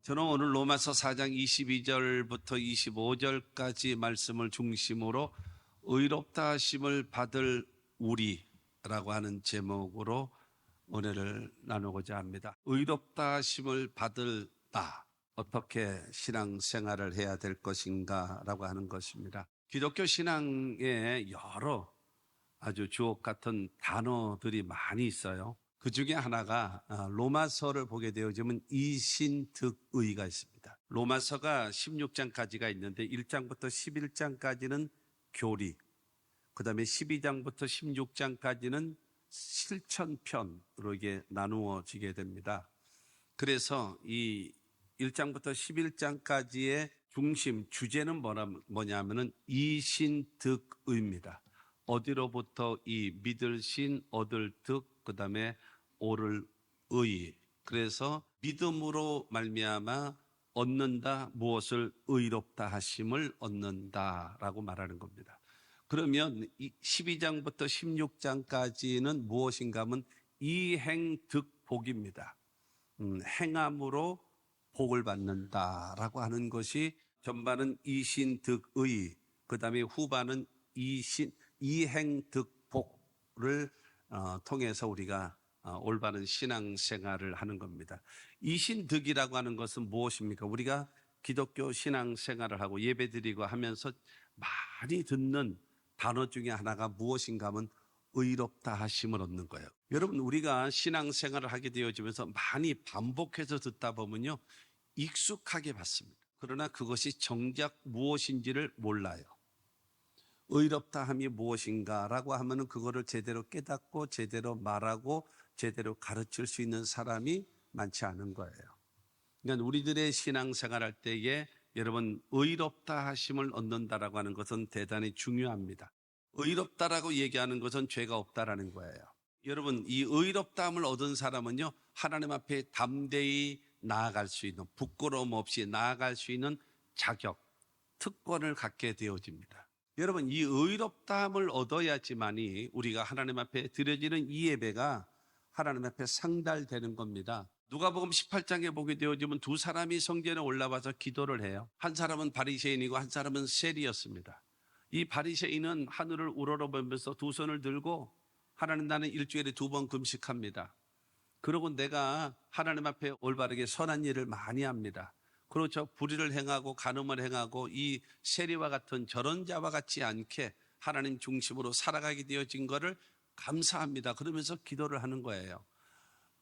저는 오늘 로마서 4장 22절부터 25절까지 말씀을 중심으로 의롭다 하심을 받을 우리라고 하는 제목으로 은혜를 나누고자 합니다. 의롭다 하심을 받을 나, 어떻게 신앙생활을 해야 될 것인가 라고 하는 것입니다. 기독교 신앙에 여러 아주 주옥 같은 단어들이 많이 있어요. 그 중에 하나가 로마서를 보게 되어지면 이신득의가 있습니다. 로마서가 16장까지가 있는데 1장부터 11장까지는 교리, 그 다음에 12장부터 16장까지는 실천편으로 이게 나누어지게 됩니다. 그래서 이 1장부터 11장까지의 중심, 주제는 뭐냐면은 이신득의입니다. 어디로부터 이 믿을 신, 얻을 득, 그 다음에 오를 의. 그래서 믿음으로 말미암아 얻는다, 무엇을 의롭다 하심을 얻는다라고 말하는 겁니다. 그러면 12장부터 16장까지는 무엇인가 하면 이행득복입니다. 행함으로 복을 받는다라고 하는 것이 전반은 이신득의, 그 다음에 후반은 이행득복을 통해서 우리가 올바른 신앙생활을 하는 겁니다. 이신득이라고 하는 것은 무엇입니까? 우리가 기독교 신앙생활을 하고 예배드리고 하면서 많이 듣는 단어 중에 하나가 무엇인가 하면 의롭다 하심을 얻는 거예요. 여러분, 우리가 신앙생활을 하게 되어지면서 많이 반복해서 듣다 보면요, 익숙하게 받습니다. 그러나 그것이 정작 무엇인지를 몰라요. 의롭다 함이 무엇인가라고 하면은 그거를 제대로 깨닫고 제대로 말하고 제대로 가르칠 수 있는 사람이 많지 않은 거예요. 그러니까 우리들의 신앙생활 할 때에 여러분, 의롭다 하심을 얻는다라고 하는 것은 대단히 중요합니다. 의롭다라고 얘기하는 것은 죄가 없다라는 거예요. 여러분, 이 의롭다함을 얻은 사람은요, 하나님 앞에 담대히 나아갈 수 있는, 부끄러움 없이 나아갈 수 있는 자격, 특권을 갖게 되어집니다. 여러분, 이 의롭다함을 얻어야지만이 우리가 하나님 앞에 드려지는 이 예배가 하나님 앞에 상달되는 겁니다. 누가복음 18장에 보게 되어지면 두 사람이 성전에 올라와서 기도를 해요. 한 사람은 바리새인이고 한 사람은 세리였습니다. 이 바리새인은 하늘을 우러러보면서 두 손을 들고 하나님, 나는 일주일에 2번 금식합니다. 그러고 내가 하나님 앞에 올바르게 선한 일을 많이 합니다. 그렇죠. 불의를 행하고 간음을 행하고 이 세리와 같은 저런 자와 같지 않게 하나님 중심으로 살아가게 되어진 것을 감사합니다. 그러면서 기도를 하는 거예요.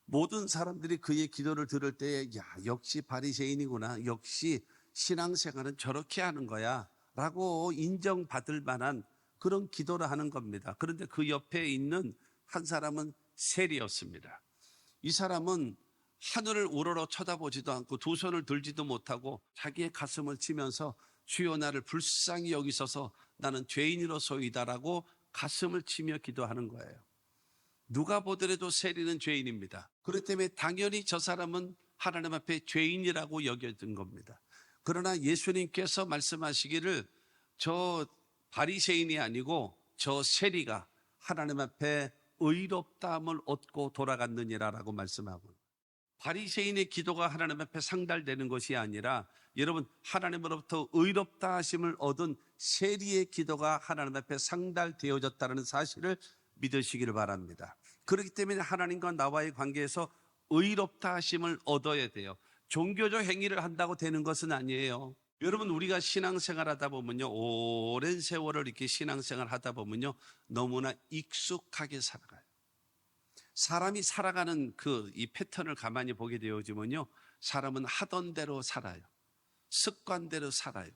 모든 사람들이 그의 기도를 들을 때에 역시 바리새인이구나, 역시 신앙생활은 저렇게 하는 거야 라고 인정받을 만한 그런 기도를 하는 겁니다. 그런데 그 옆에 있는 한 사람은 세리였습니다. 이 사람은 하늘을 우러러 쳐다보지도 않고 두 손을 들지도 못하고 자기의 가슴을 치면서 주여 나를 불쌍히 여기소서, 나는 죄인으로소이다라고 가슴을 치며 기도하는 거예요. 누가 보더라도 세리는 죄인입니다. 그렇기 때문에 당연히 저 사람은 하나님 앞에 죄인이라고 여겨진 겁니다. 그러나 예수님께서 말씀하시기를 저 바리새인이 아니고 저 세리가 하나님 앞에 의롭다함을 얻고 돌아갔느니라라고 말씀하고, 바리새인의 기도가 하나님 앞에 상달되는 것이 아니라 여러분, 하나님으로부터 의롭다 하심을 얻은 세리의 기도가 하나님 앞에 상달되어졌다는 사실을 믿으시기를 바랍니다. 그렇기 때문에 하나님과 나와의 관계에서 의롭다 하심을 얻어야 돼요. 종교적 행위를 한다고 되는 것은 아니에요. 여러분, 우리가 신앙생활 하다 보면요, 오랜 세월을 이렇게 신앙생활 하다 보면요, 너무나 익숙하게 살아가요. 사람이 살아가는 이 패턴을 가만히 보게 되어지면요, 사람은 하던 대로 살아요. 습관대로 살아요.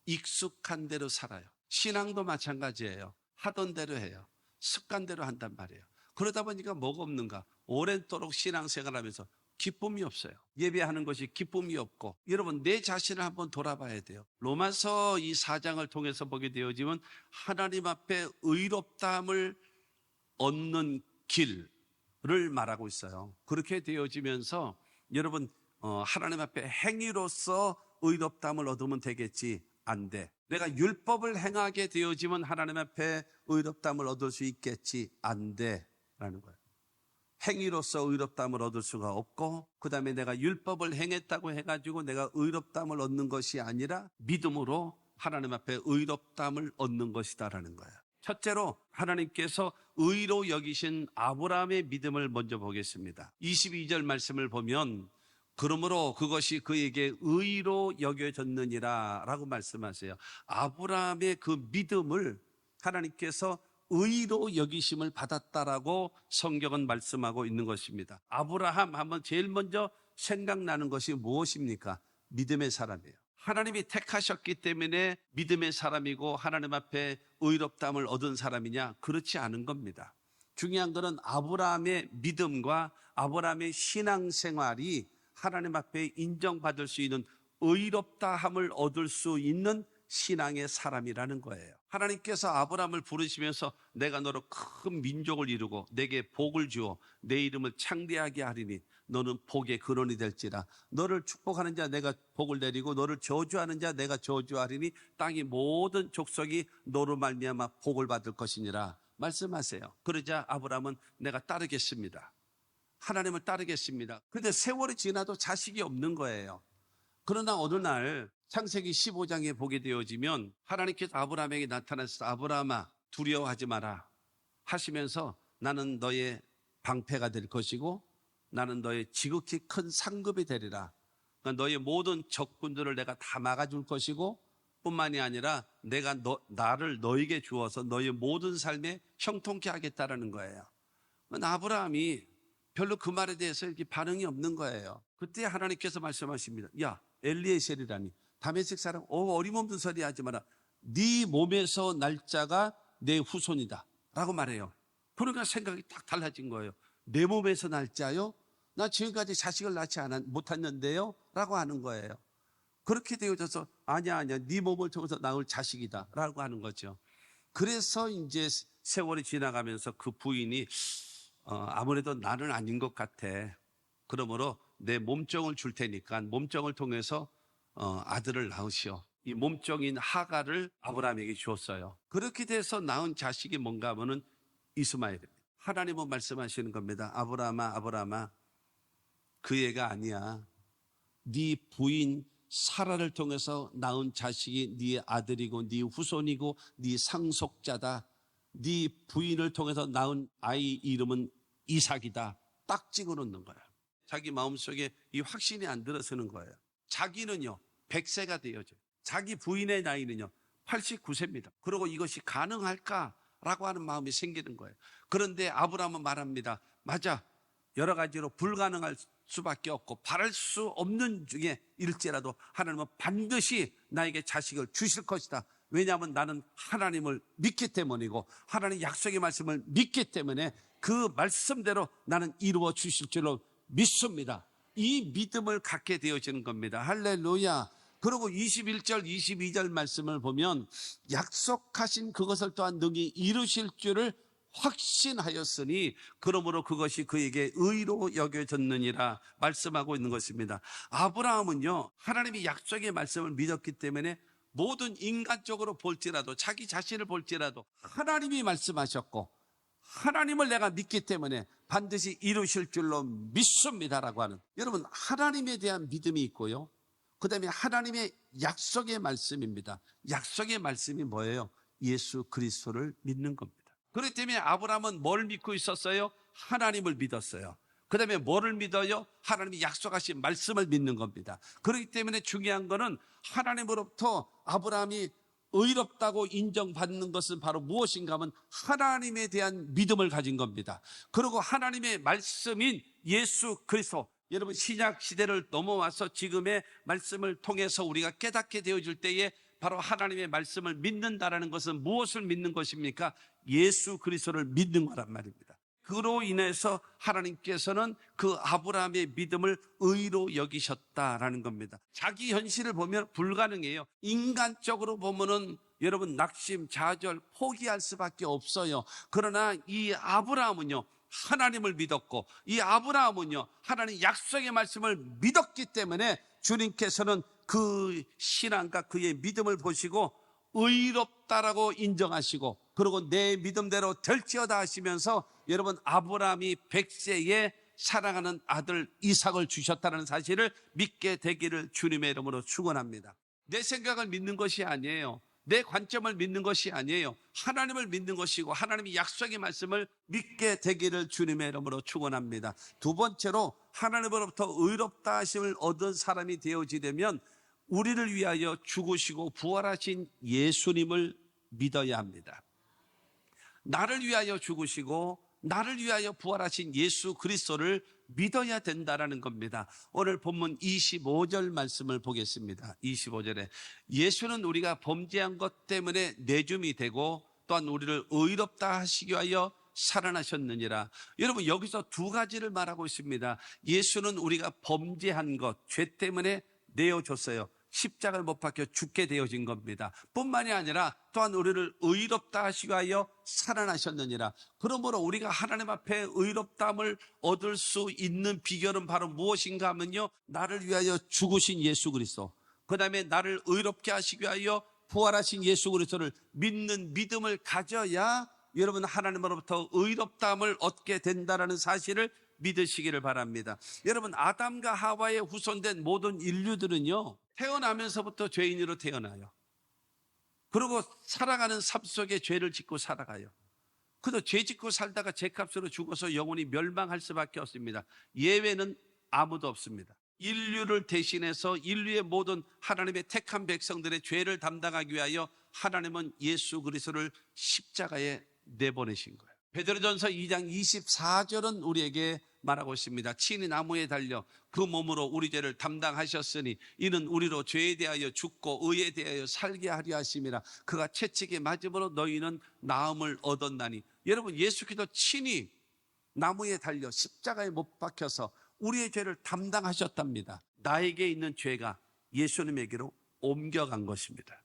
익숙한 대로 살아요. 신앙도 마찬가지예요. 하던 대로 해요. 습관대로 한단 말이에요. 그러다 보니까 뭐가 없는가? 오랜도록 신앙생활하면서 기쁨이 없어요. 예배하는 것이 기쁨이 없고, 여러분, 내 자신을 한번 돌아봐야 돼요. 로마서 이 4장을 통해서 보게 되어지면 하나님 앞에 의롭다함을 얻는 길을 말하고 있어요. 그렇게 되어지면서 여러분, 하나님 앞에 행위로서 의롭다함을 얻으면 되겠지, 안 돼. 내가 율법을 행하게 되어지면 하나님 앞에 의롭다함을 얻을 수 있겠지, 안 돼 라는 거예요. 행위로서 의롭다함을 얻을 수가 없고, 그 다음에 내가 율법을 행했다고 해가지고 내가 의롭다함을 얻는 것이 아니라 믿음으로 하나님 앞에 의롭다함을 얻는 것이다라는 거예요. 첫째로 하나님께서 의로 여기신 아브라함의 믿음을 먼저 보겠습니다. 22절 말씀을 보면 그러므로 그것이 그에게 의로 여겨졌느니라 라고 말씀하세요. 아브라함의 그 믿음을 하나님께서 의로 여기심을 받았다라고 성경은 말씀하고 있는 것입니다. 아브라함 하면 제일 먼저 생각나는 것이 무엇입니까? 믿음의 사람이에요. 하나님이 택하셨기 때문에 믿음의 사람이고 하나님 앞에 의롭다함을 얻은 사람이냐? 그렇지 않은 겁니다. 중요한 것은 아브라함의 믿음과 아브라함의 신앙생활이 하나님 앞에 인정받을 수 있는 의롭다함을 얻을 수 있는 신앙의 사람이라는 거예요. 하나님께서 아브라함을 부르시면서 내가 너로 큰 민족을 이루고 내게 복을 주어 내 이름을 창대하게 하리니 너는 복의 근원이 될지라. 너를 축복하는 자 내가 복을 내리고 너를 저주하는 자 내가 저주하리니 땅의 모든 족속이 너로 말미암아 복을 받을 것이니라 말씀하세요. 그러자 아브라함은 내가 따르겠습니다. 하나님을 따르겠습니다. 그런데 세월이 지나도 자식이 없는 거예요. 그러나 어느 날 창세기 15장에 보게 되어지면 하나님께서 아브라함에게 나타나서 아브라함아 두려워하지 마라 하시면서 나는 너의 방패가 될 것이고 나는 너의 지극히 큰 상급이 되리라. 그러니까 너의 모든 적군들을 내가 다 막아줄 것이고 뿐만이 아니라 내가 나를 너에게 주어서 너의 모든 삶에 형통케 하겠다라는 거예요. 아브라함이 별로 그 말에 대해서 이렇게 반응이 없는 거예요. 그때 하나님께서 말씀하십니다. 야, 엘리에셀이라니 다메섹 사람 어림없는 소리 하지 마라. 네 몸에서 날 자가 내 후손이다 라고 말해요. 그러니까 생각이 딱 달라진 거예요. 내 몸에서 날 자요? 나 지금까지 자식을 낳지 못했는데요? 라고 하는 거예요. 그렇게 되어져서 아니야 네 몸을 통해서 낳을 자식이다 라고 하는 거죠. 그래서 이제 세월이 지나가면서 그 부인이 아무래도 나는 아닌 것 같아. 그러므로 내 몸종을 줄 테니까 몸종을 통해서 아들을 낳으시오. 이 몸종인 하갈을 아브라함에게 주었어요. 그렇게 돼서 낳은 자식이 뭔가 하면은 이스마엘입니다. 하나님은 말씀하시는 겁니다. 아브라함아 그 애가 아니야. 네 부인 사라를 통해서 낳은 자식이 네 아들이고 네 후손이고 네 상속자다. 네 부인을 통해서 낳은 아이 이름은 이삭이다. 딱 찍어놓는 거야. 자기 마음속에 이 확신이 안 들어서는 거예요. 자기는요 100세가 되어져요. 자기 부인의 나이는요 89세입니다. 그리고 이것이 가능할까라고 하는 마음이 생기는 거예요. 그런데 아브라함은 말합니다. 맞아, 여러 가지로 불가능할 수밖에 없고 바랄 수 없는 중에 일지라도 하나님은 반드시 나에게 자식을 주실 것이다. 왜냐하면 나는 하나님을 믿기 때문이고 하나님 약속의 말씀을 믿기 때문에 그 말씀대로 나는 이루어 주실 줄로 믿습니다. 이 믿음을 갖게 되어지는 겁니다. 할렐루야. 그리고 21절 22절 말씀을 보면 약속하신 그것을 또한 능히 이루실 줄을 확신하였으니 그러므로 그것이 그에게 의로 여겨졌느니라 말씀하고 있는 것입니다. 아브라함은요 하나님이 약속의 말씀을 믿었기 때문에 모든 인간적으로 볼지라도 자기 자신을 볼지라도 하나님이 말씀하셨고 하나님을 내가 믿기 때문에 반드시 이루실 줄로 믿습니다라고 하는, 여러분 하나님에 대한 믿음이 있고요, 그 다음에 하나님의 약속의 말씀입니다. 약속의 말씀이 뭐예요? 예수 그리스도를 믿는 겁니다. 그렇기 때문에 아브라함은 뭘 믿고 있었어요? 하나님을 믿었어요. 그 다음에 뭐를 믿어요? 하나님이 약속하신 말씀을 믿는 겁니다. 그렇기 때문에 중요한 거는 하나님으로부터 아브라함이 의롭다고 인정받는 것은 바로 무엇인가 하면 하나님에 대한 믿음을 가진 겁니다. 그리고 하나님의 말씀인 예수 그리스도, 여러분 신약 시대를 넘어와서 지금의 말씀을 통해서 우리가 깨닫게 되어질 때에 바로 하나님의 말씀을 믿는다라는 것은 무엇을 믿는 것입니까? 예수 그리스도를 믿는 거란 말입니다. 그로 인해서 하나님께서는 그 아브라함의 믿음을 의로 여기셨다라는 겁니다. 자기 현실을 보면 불가능해요. 인간적으로 보면은 여러분 낙심, 좌절, 포기할 수밖에 없어요. 그러나 이 아브라함은요 하나님을 믿었고 이 아브라함은요 하나님 약속의 말씀을 믿었기 때문에 주님께서는 그 신앙과 그의 믿음을 보시고 의롭다라고 인정하시고 그리고 내 믿음대로 될지어다 하시면서 여러분 아브라함이 100세에 사랑하는 아들 이삭을 주셨다는 사실을 믿게 되기를 주님의 이름으로 축원합니다. 내 생각을 믿는 것이 아니에요. 내 관점을 믿는 것이 아니에요. 하나님을 믿는 것이고 하나님의 약속의 말씀을 믿게 되기를 주님의 이름으로 축원합니다. 두 번째로 하나님으로부터 의롭다 하심을 얻은 사람이 되어지려면 우리를 위하여 죽으시고 부활하신 예수님을 믿어야 합니다. 나를 위하여 죽으시고 나를 위하여 부활하신 예수 그리스도를 믿어야 된다라는 겁니다. 오늘 본문 25절 말씀을 보겠습니다. 25절에 예수는 우리가 범죄한 것 때문에 내줌이 되고 또한 우리를 의롭다 하시기 위하여 살아나셨느니라. 여러분 여기서 두 가지를 말하고 있습니다. 예수는 우리가 범죄한 것, 죄 때문에 내어줬어요. 십자가를 못 박혀 죽게 되어진 겁니다. 뿐만이 아니라 또한 우리를 의롭다 하시기 위하여 살아나셨느니라. 그러므로 우리가 하나님 앞에 의롭다함을 얻을 수 있는 비결은 바로 무엇인가 하면요, 나를 위하여 죽으신 예수 그리스도, 그 다음에 나를 의롭게 하시기 위하여 부활하신 예수 그리스도를 믿는 믿음을 가져야 여러분 하나님으로부터 의롭다함을 얻게 된다는 사실을 믿으시기를 바랍니다. 여러분 아담과 하와의 후손된 모든 인류들은요, 태어나면서부터 죄인으로 태어나요. 그리고 살아가는 삶 속에 죄를 짓고 살아가요. 그래도 죄 짓고 살다가 죄값으로 죽어서 영원히 멸망할 수밖에 없습니다. 예외는 아무도 없습니다. 인류를 대신해서 인류의 모든 하나님의 택한 백성들의 죄를 담당하기 위하여 하나님은 예수 그리스도를 십자가에 내보내신 거예요. 베드로전서 2장 24절은 우리에게 말하고 있습니다. 친히 나무에 달려 그 몸으로 우리 죄를 담당하셨으니 이는 우리로 죄에 대하여 죽고 의에 대하여 살게 하려 하심이라. 그가 채찍에 맞음으로 너희는 나음을 얻었나니. 여러분 예수 그리스도 친히 나무에 달려 십자가에 못 박혀서 우리의 죄를 담당하셨답니다. 나에게 있는 죄가 예수님에게로 옮겨간 것입니다.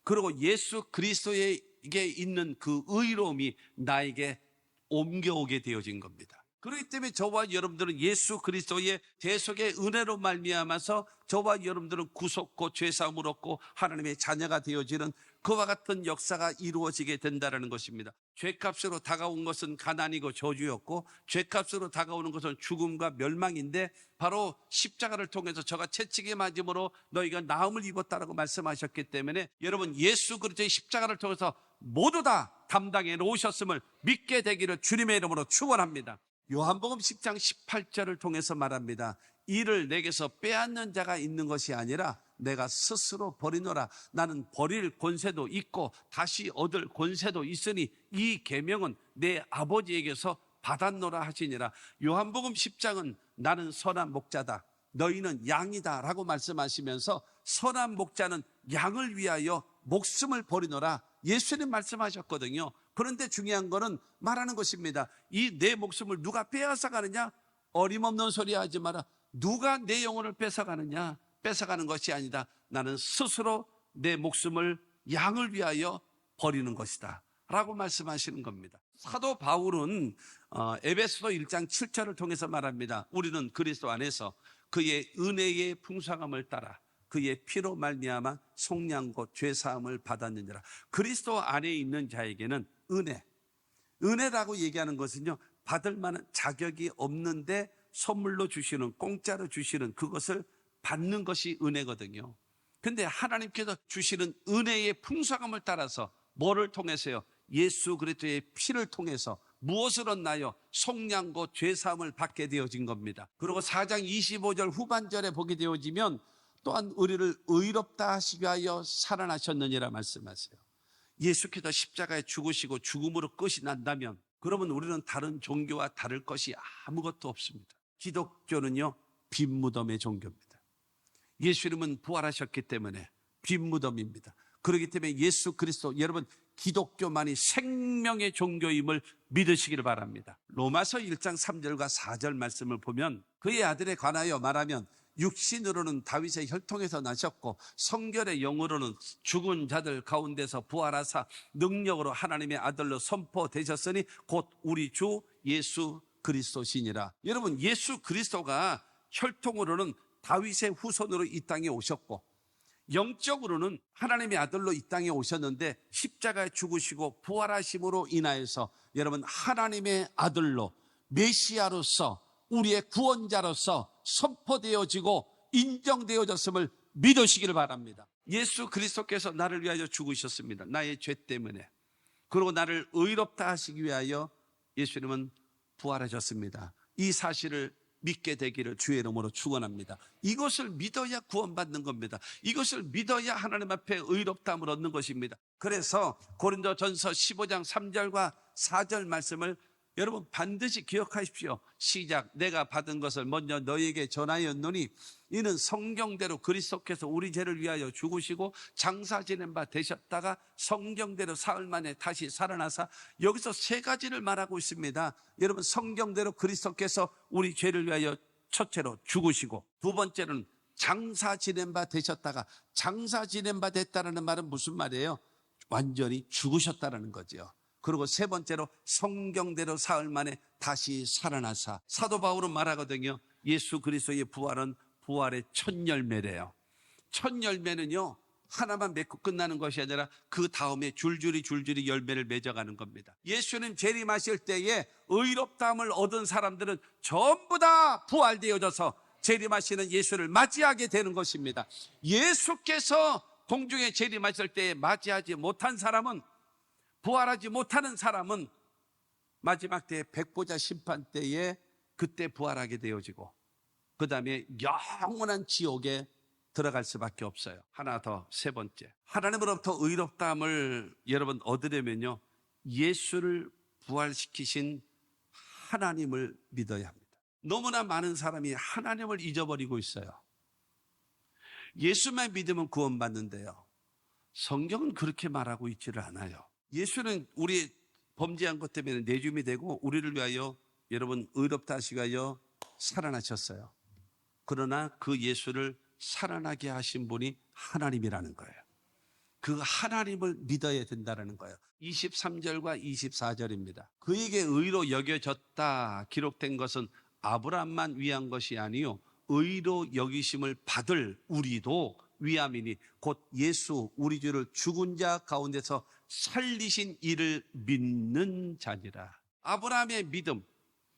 그리고 예수 그리스도에게 있는 그 의로움이 나에게 옮겨오게 되어진 겁니다. 그렇기 때문에 저와 여러분들은 예수 그리스도의 대속의 은혜로 말미암아서 저와 여러분들은 구속고 죄사함을 얻고 하나님의 자녀가 되어지는 그와 같은 역사가 이루어지게 된다는 것입니다. 죄값으로 다가온 것은 가난이고 저주였고 죄값으로 다가오는 것은 죽음과 멸망인데 바로 십자가를 통해서 저가 채찍에 맞음으로 너희가 나음을 입었다라고 말씀하셨기 때문에 여러분 예수 그리스도의 십자가를 통해서 모두 다 담당해 놓으셨음을 믿게 되기를 주님의 이름으로 축원합니다. 요한복음 10장 18절을 통해서 말합니다. 이를 내게서 빼앗는 자가 있는 것이 아니라 내가 스스로 버리노라. 나는 버릴 권세도 있고 다시 얻을 권세도 있으니 이 계명은 내 아버지에게서 받았노라 하시니라. 요한복음 10장은 나는 선한 목자다, 너희는 양이다 라고 말씀하시면서 선한 목자는 양을 위하여 목숨을 버리노라 예수님 말씀하셨거든요. 그런데 중요한 거는 말하는 것입니다. 이 내 목숨을 누가 빼앗아 가느냐? 어림없는 소리 하지 마라. 누가 내 영혼을 뺏어가느냐? 뺏어가는 것이 아니다. 나는 스스로 내 목숨을 양을 위하여 버리는 것이다 라고 말씀하시는 겁니다. 사도 바울은 에베소서 1장 7절을 통해서 말합니다. 우리는 그리스도 안에서 그의 은혜의 풍성함을 따라 그의 피로 말미암아 속량과 죄사함을 받았느니라. 그리스도 안에 있는 자에게는 은혜라고 얘기하는 것은요, 받을 만한 자격이 없는데 선물로 주시는, 공짜로 주시는 그것을 받는 것이 은혜거든요. 근데 하나님께서 주시는 은혜의 풍성함을 따라서 뭐를 통해서요? 예수 그리스도의 피를 통해서 무엇을 얻나요? 속량과 죄사함을 받게 되어진 겁니다. 그리고 4장 25절 후반절에 보게 되어지면 또한 우리를 의롭다 하시기 위하여 살아나셨느니라 말씀하세요. 예수께서 십자가에 죽으시고 죽음으로 끝이 난다면 그러면 우리는 다른 종교와 다를 것이 아무것도 없습니다. 기독교는요, 빈 무덤의 종교입니다. 예수님은 부활하셨기 때문에 빈 무덤입니다. 그렇기 때문에 예수 그리스도, 여러분 기독교만이 생명의 종교임을 믿으시기를 바랍니다. 로마서 1장 3절과 4절 말씀을 보면 그의 아들에 관하여 말하면 육신으로는 다윗의 혈통에서 나셨고 성결의 영으로는 죽은 자들 가운데서 부활하사 능력으로 하나님의 아들로 선포되셨으니 곧 우리 주 예수 그리스도시니라. 여러분 예수 그리스도가 혈통으로는 다윗의 후손으로 이 땅에 오셨고 영적으로는 하나님의 아들로 이 땅에 오셨는데 십자가에 죽으시고 부활하심으로 인하여서 여러분 하나님의 아들로 메시아로서 우리의 구원자로서 선포되어지고 인정되어졌음을 믿으시기를 바랍니다. 예수 그리스도께서 나를 위하여 죽으셨습니다. 나의 죄 때문에. 그리고 나를 의롭다 하시기 위하여 예수님은 부활하셨습니다. 이 사실을 믿게 되기를 주의 이름으로 축원합니다. 이것을 믿어야 구원받는 겁니다. 이것을 믿어야 하나님 앞에 의롭다함을 얻는 것입니다. 그래서 고린도전서 15장 3절과 4절 말씀을 여러분 반드시 기억하십시오. 시작. 내가 받은 것을 먼저 너희에게 전하였노니 이는 성경대로 그리스도께서 우리 죄를 위하여 죽으시고 장사 지낸 바 되셨다가 성경대로 사흘 만에 다시 살아나사, 여기서 세 가지를 말하고 있습니다. 여러분 성경대로 그리스도께서 우리 죄를 위하여 첫째로 죽으시고, 두 번째로는 장사 지낸 바 되셨다가, 장사 지낸 바 됐다는 말은 무슨 말이에요? 완전히 죽으셨다는 거죠. 그리고 세 번째로 성경대로 사흘 만에 다시 살아나사. 사도 바울은 말하거든요. 예수 그리스도의 부활은 부활의 첫 열매래요. 첫 열매는요, 하나만 맺고 끝나는 것이 아니라 그 다음에 줄줄이 열매를 맺어가는 겁니다. 예수님 재림하실 때에 의롭다함을 얻은 사람들은 전부 다 부활되어져서 재림하시는 예수를 맞이하게 되는 것입니다. 예수께서 공중에 재림하실 때에 맞이하지 못한 사람은, 부활하지 못하는 사람은 마지막 때에 백보자 심판 때에 그때 부활하게 되어지고 그 다음에 영원한 지옥에 들어갈 수밖에 없어요. 하나 더, 세 번째, 하나님으로부터 의롭다함을 여러분 얻으려면요, 예수를 부활시키신 하나님을 믿어야 합니다. 너무나 많은 사람이 하나님을 잊어버리고 있어요. 예수만 믿으면 구원받는데요, 성경은 그렇게 말하고 있지를 않아요. 예수는 우리 범죄한 것 때문에 내줌이 되고 우리를 위하여 여러분 의롭다 하시기 위하여 살아나셨어요. 그러나 그 예수를 살아나게 하신 분이 하나님이라는 거예요. 그 하나님을 믿어야 된다는 거예요. 23절과 24절입니다. 그에게 의로 여겨졌다 기록된 것은 아브라함만 위한 것이 아니요 의로 여기심을 받을 우리도 위함이니 곧 예수 우리 주를 죽은 자 가운데서 살리신 이를 믿는 자니라. 아브라함의 믿음,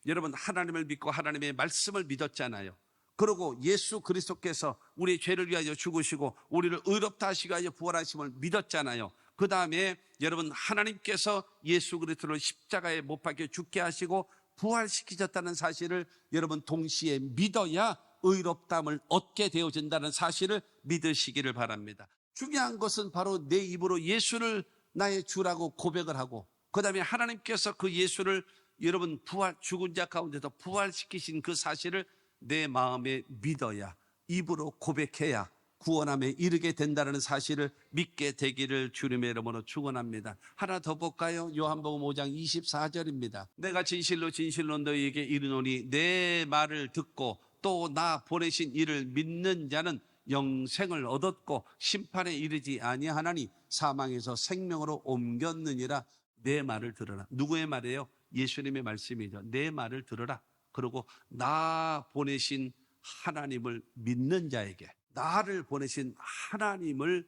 여러분 하나님을 믿고 하나님의 말씀을 믿었잖아요. 그리고 예수 그리스도께서 우리의 죄를 위하여 죽으시고 우리를 의롭다 하시기 위하여 부활하심을 믿었잖아요. 그 다음에 여러분 하나님께서 예수 그리스도를 십자가에 못 박혀 죽게 하시고 부활시키셨다는 사실을 여러분 동시에 믿어야 의롭다함을 얻게 되어진다는 사실을 믿으시기를 바랍니다. 중요한 것은 바로 내 입으로 예수를 나의 주라고 고백을 하고, 그 다음에 하나님께서 그 예수를 여러분 죽은 자 가운데서 부활시키신 그 사실을 내 마음에 믿어야, 입으로 고백해야 구원함에 이르게 된다는 사실을 믿게 되기를 주님의 이름으로 축원합니다. 하나 더 볼까요? 요한복음 5장 24절입니다. 내가 진실로 너희에게 이르노니 내 말을 듣고 또 나 보내신 이를 믿는 자는 영생을 얻었고 심판에 이르지 아니하나니 사망에서 생명으로 옮겼느니라. 내 말을 들어라. 누구의 말이에요? 예수님의 말씀이죠. 내 말을 들어라. 그리고 나 보내신 하나님을 믿는 자에게, 나를 보내신 하나님을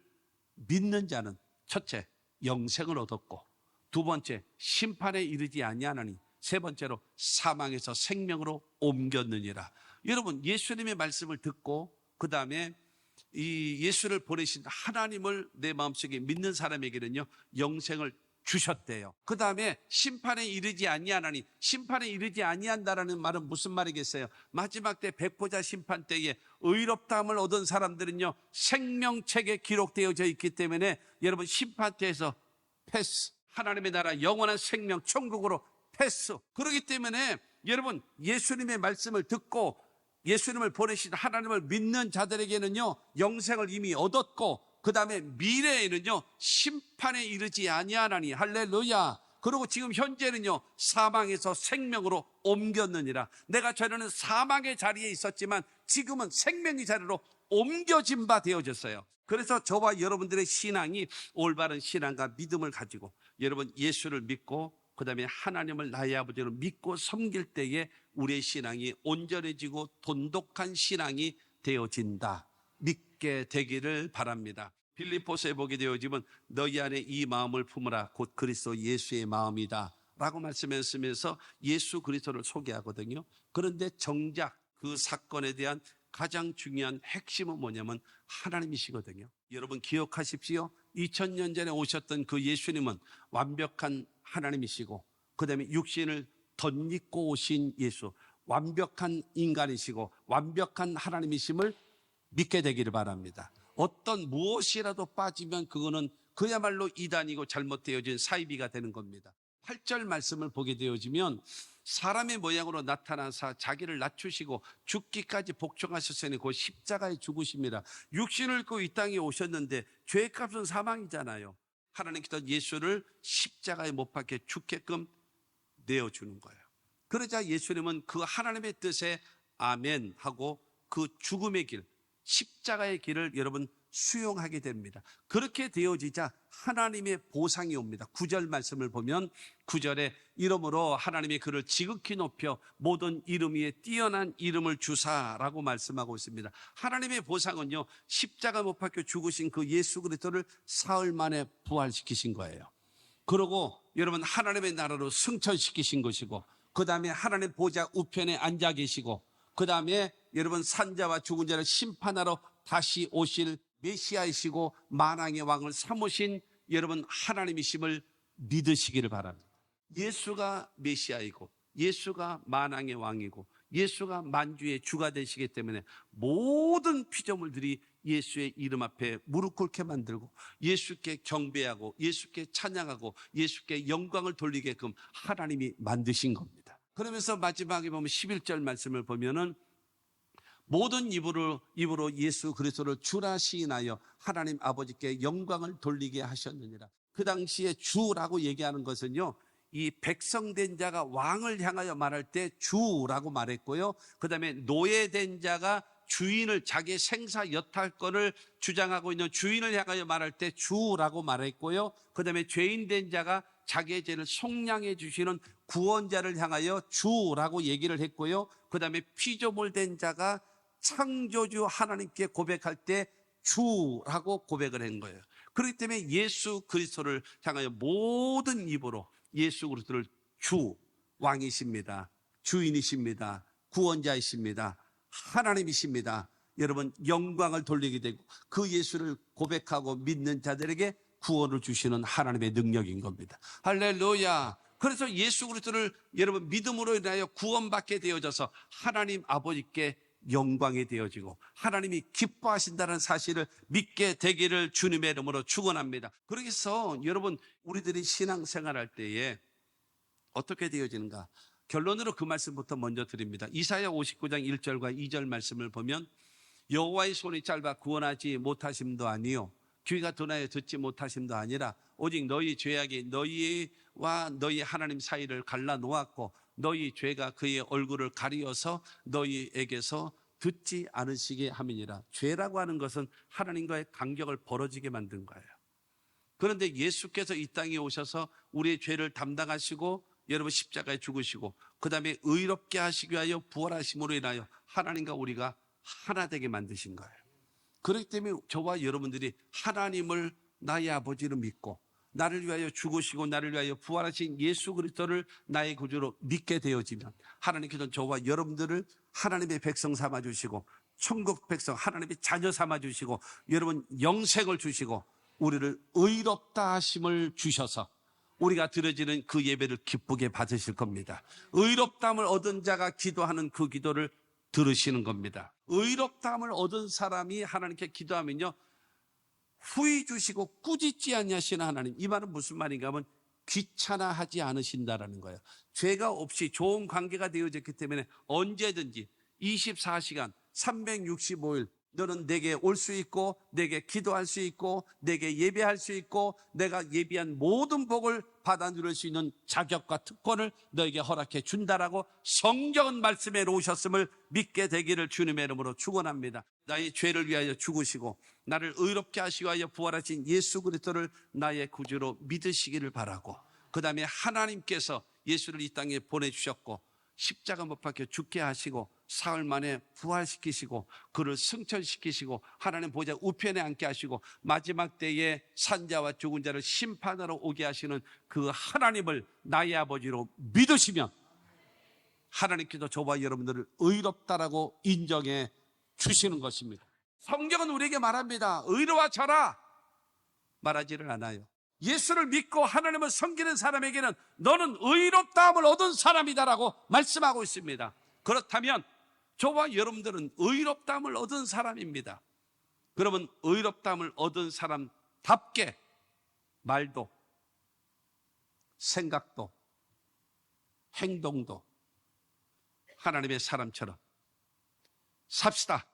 믿는 자는 첫째, 영생을 얻었고, 두 번째, 심판에 이르지 아니하나니, 세 번째로 사망에서 생명으로 옮겼느니라. 여러분 예수님의 말씀을 듣고 그 다음에 이 예수를 보내신 하나님을 내 마음속에 믿는 사람에게는요 영생을 주셨대요. 그 다음에 심판에 이르지 아니하나니, 심판에 이르지 아니한다라는 말은 무슨 말이겠어요? 마지막 때 백보자 심판 때에 의롭다함을 얻은 사람들은요 생명책에 기록되어져 있기 때문에 여러분 심판대에서 패스, 하나님의 나라 영원한 생명 천국으로 패스. 그렇기 때문에 여러분 예수님의 말씀을 듣고 예수님을 보내신 하나님을 믿는 자들에게는요 영생을 이미 얻었고, 그 다음에 미래에는요 심판에 이르지 아니하나니, 할렐루야. 그리고 지금 현재는요 사망에서 생명으로 옮겼느니라. 내가 전에는 사망의 자리에 있었지만 지금은 생명의 자리로 옮겨진 바 되어졌어요. 그래서 저와 여러분들의 신앙이 올바른 신앙과 믿음을 가지고 여러분 예수를 믿고 그 다음에 하나님을 나의 아버지로 믿고 섬길 때에 우리의 신앙이 온전해지고 돈독한 신앙이 되어진다. 믿게 되기를 바랍니다. 빌립보서에 보게 되어지면 너희 안에 이 마음을 품으라 곧 그리스도 예수의 마음이다 라고 말씀했으면서 예수 그리스도를 소개하거든요. 그런데 정작 그 사건에 대한 가장 중요한 핵심은 뭐냐면 하나님이시거든요. 여러분 기억하십시오. 2000년 전에 오셨던 그 예수님은 완벽한 하나님이시고 그 다음에 육신을 덧입고 오신 예수, 완벽한 인간이시고 완벽한 하나님이심을 믿게 되기를 바랍니다. 어떤 무엇이라도 빠지면 그거는 그야말로 이단이고 잘못되어진 사이비가 되는 겁니다. 8절 말씀을 보게 되어지면 사람의 모양으로 나타나사 자기를 낮추시고 죽기까지 복종하셨으니 그 십자가에 죽으십니다. 육신을 입고 이 땅에 오셨는데 죄의 값은 사망이잖아요. 하나님께서 예수를 십자가에 못 박혀 죽게끔 내어주는 거예요. 그러자 예수님은 그 하나님의 뜻에 아멘 하고 그 죽음의 길, 십자가의 길을 여러분 수용하게 됩니다. 그렇게 되어지자 하나님의 보상이 옵니다. 9절 말씀을 보면 9절에 이름으로 하나님이 그를 지극히 높여 모든 이름 위에 뛰어난 이름을 주사라고 말씀하고 있습니다. 하나님의 보상은요, 십자가 못 박혀 죽으신 그 예수 그리스도를 사흘 만에 부활시키신 거예요. 그러고 여러분 하나님의 나라로 승천시키신 것이고 그 다음에 하나님 보좌 우편에 앉아 계시고 그 다음에 여러분 산자와 죽은 자를 심판하러 다시 오실 메시아이시고 만왕의 왕을 삼으신 여러분 하나님이심을 믿으시기를 바랍니다. 예수가 메시아이고 예수가 만왕의 왕이고 예수가 만주의 주가 되시기 때문에 모든 피조물들이 예수의 이름 앞에 무릎 꿇게 만들고 예수께 경배하고 예수께 찬양하고 예수께 영광을 돌리게끔 하나님이 만드신 겁니다. 그러면서 마지막에 보면 11절 말씀을 보면은 모든 입으로 예수 그리스도를 주라 시인하여 하나님 아버지께 영광을 돌리게 하셨느니라. 그 당시에 주라고 얘기하는 것은요, 이 백성된 자가 왕을 향하여 말할 때 주라고 말했고요. 그 다음에 노예된 자가 주인을 자기의 생사 여탈권을 주장하고 있는 주인을 향하여 말할 때 주라고 말했고요. 그 다음에 죄인된 자가 자기의 죄를 속량해 주시는 구원자를 향하여 주라고 얘기를 했고요. 그 다음에 피조물된 자가 창조주 하나님께 고백할 때 주라고 고백을 한 거예요. 그렇기 때문에 예수 그리스도를 향하여 모든 입으로 예수 그리스도를 주, 왕이십니다. 주인이십니다. 구원자이십니다. 하나님이십니다. 여러분 영광을 돌리게 되고 그 예수를 고백하고 믿는 자들에게 구원을 주시는 하나님의 능력인 겁니다. 할렐루야. 그래서 예수 그리스도를 여러분 믿음으로 인하여 구원받게 되어져서 하나님 아버지께 영광이 되어지고 하나님이 기뻐하신다는 사실을 믿게 되기를 주님의 이름으로 축원합니다. 그래서 여러분 우리들이 신앙생활할 때에 어떻게 되어지는가? 결론으로 그 말씀부터 먼저 드립니다. 이사야 59장 1절과 2절 말씀을 보면 여호와의 손이 짧아 구원하지 못하심도 아니요 귀가 둔하여 듣지 못하심도 아니라 오직 너희 죄악이 너희와 너희 하나님 사이를 갈라놓았고 너희 죄가 그의 얼굴을 가리어서 너희에게서 듣지 않으시게 함이니라. 죄라고 하는 것은 하나님과의 간격을 벌어지게 만든 거예요. 그런데 예수께서 이 땅에 오셔서 우리의 죄를 담당하시고 여러분 십자가에 죽으시고 그 다음에 의롭게 하시기 위하여 부활하심으로 인하여 하나님과 우리가 하나 되게 만드신 거예요. 그렇기 때문에 저와 여러분들이 하나님을 나의 아버지로 믿고 나를 위하여 죽으시고 나를 위하여 부활하신 예수 그리스도를 나의 구주로 믿게 되어지면 하나님께서는 저와 여러분들을 하나님의 백성 삼아주시고 천국 백성 하나님의 자녀 삼아주시고 여러분 영생을 주시고 우리를 의롭다 하심을 주셔서 우리가 드려지는 그 예배를 기쁘게 받으실 겁니다. 의롭다함을 얻은 자가 기도하는 그 기도를 들으시는 겁니다. 의롭다함을 얻은 사람이 하나님께 기도하면요 후히 주시고 꾸짖지 아니하시는 하나님. 이 말은 무슨 말인가 하면 귀찮아하지 않으신다라는 거예요. 죄가 없이 좋은 관계가 되어졌기 때문에 언제든지 24시간 365일 너는 내게 올 수 있고 내게 기도할 수 있고 내게 예배할 수 있고 내가 예비한 모든 복을 받아 누릴 수 있는 자격과 특권을 너에게 허락해 준다라고 성경은 말씀해 놓으셨음을 믿게 되기를 주님의 이름으로 축원합니다. 나의 죄를 위하여 죽으시고 나를 의롭게 하시기 위하여 부활하신 예수 그리스도를 나의 구주로 믿으시기를 바라고 그 다음에 하나님께서 예수를 이 땅에 보내주셨고 십자가 못 박혀 죽게 하시고 사흘 만에 부활시키시고 그를 승천시키시고 하나님 보좌 우편에 앉게 하시고 마지막 때에 산자와 죽은 자를 심판하러 오게 하시는 그 하나님을 나의 아버지로 믿으시면 하나님께서 저와 여러분들을 의롭다라고 인정해 주시는 것입니다. 성경은 우리에게 말합니다. 의로워져라 말하지를 않아요. 예수를 믿고 하나님을 섬기는 사람에게는 너는 의롭다함을 얻은 사람이다라고 말씀하고 있습니다. 그렇다면 저와 여러분들은 의롭다함을 얻은 사람입니다. 그러면 의롭다함을 얻은 사람답게 말도 생각도 행동도 하나님의 사람처럼 삽시다.